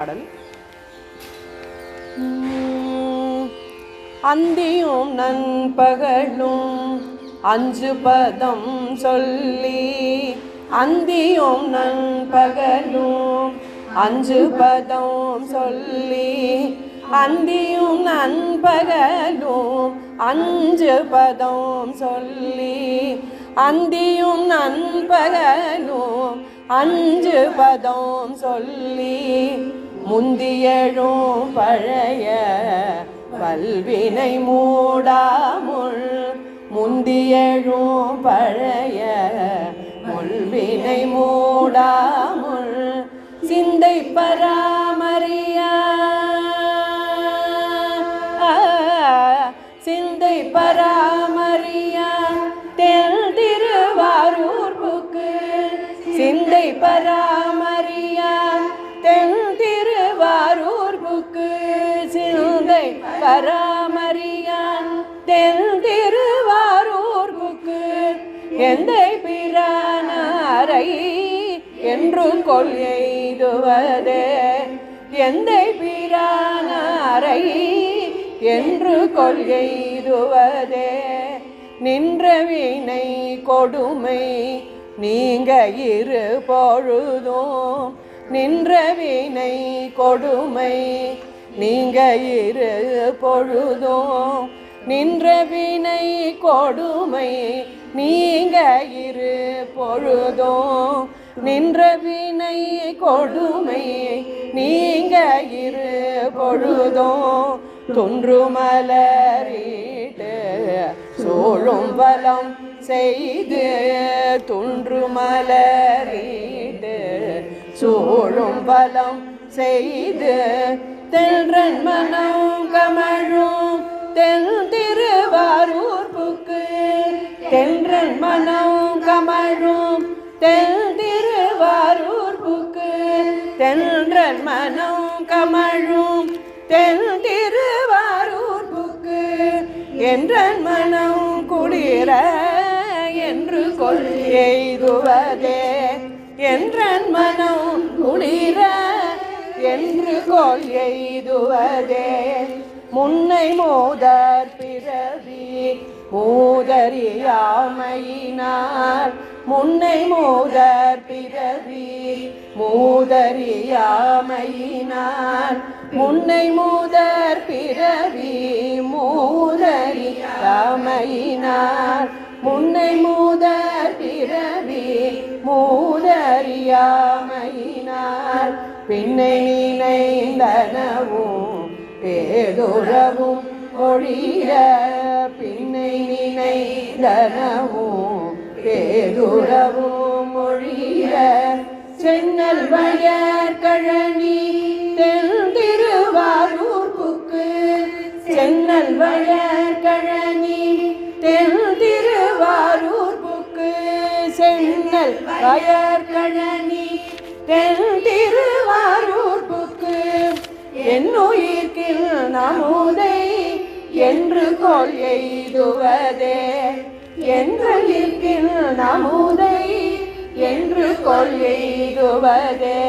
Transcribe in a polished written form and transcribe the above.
பாடல். அந்தியும் நண்பகலும் அஞ்சு பதம் சொல்லி, அந்தியும் நண்பகலும் அஞ்சு பதம் சொல்லி, அந்தியும் நண்பகலும் அஞ்சு பதம் சொல்லி, அந்தியும் நண்பகலும் அஞ்சு பதம் சொல்லி, முந்தியழும் பழைய வல்வினை மூடாமுள், முந்தியழும் பழைய முள்வினை மூடாமுள், சிந்தை பராமரியா சிந்தை பராமரியா தெல் திருவாரூர் புக்கு, சிந்தை பராமரியா தெல் திருவாரூர் புக்கு, சிந்தை பராமரியா தெல் திருவாரூர் புக்கு, எந்தை பிரானாரை என்று கொள் எய்துவதே, எந்தை பிரானாரை என்று கொள் எய்துவதே, நின்ற வினை கொடுமை நீங்க இரு பொழுதும், நின்ற வினை கொடுமை நீங்க இரு பொழுதும், நின்ற வினை கொடுமை நீங்க இரு பொழுதும், நின்ற வினை கொடுமை நீங்க இரு பொழுதும், துன்று மலரிட்டு சோழும் வலம் செய்து, துன்று மலரிட்டு சோழும் வலம் செய்து, தென்றன் மனம் கமழும் தென் திருவாரூர் புக்கு, தென்றன் மனம் கமழும் தென் திருவாரூர் புக்கு, தென்றன் மனம் கமழும் தென் திருவாரூர் புக்கு, என்றன் மனம் குளிர என்று கொள் எய்துவதே, என்றன் மனம் குளிர என்று கொள் எய்துவதே, முன்னை மூதற் பிறவி மூதறியாமையினார், முன்னை மூதற் பிறவி மூதறியாமையினார், முன்னை மூதற் பிறவி மூதறியாமையினார், முன்னை மூதற் பிறவி மூதறியாமையினார், பின்னை நினைந்தனவும் பேதுறவும் ஒழிய, பின்னை நினைந்தனவும் பேதுறவும் ஒழிய, சென்னல் வயற் கழனி தென் திருவாரூர் புக்கு, சென்னல் வயற் கழனி தென் திருவாரூர் புக்கு, சென்னல் வயற் கழனி தென் திருவாரூர் புக்கு, என்னுயிர்க்கில் நமுதை என்று கொள் எய்துவதே, என்னுயிர்க்கில் நமுதை என்று கொள் எய்துவதே.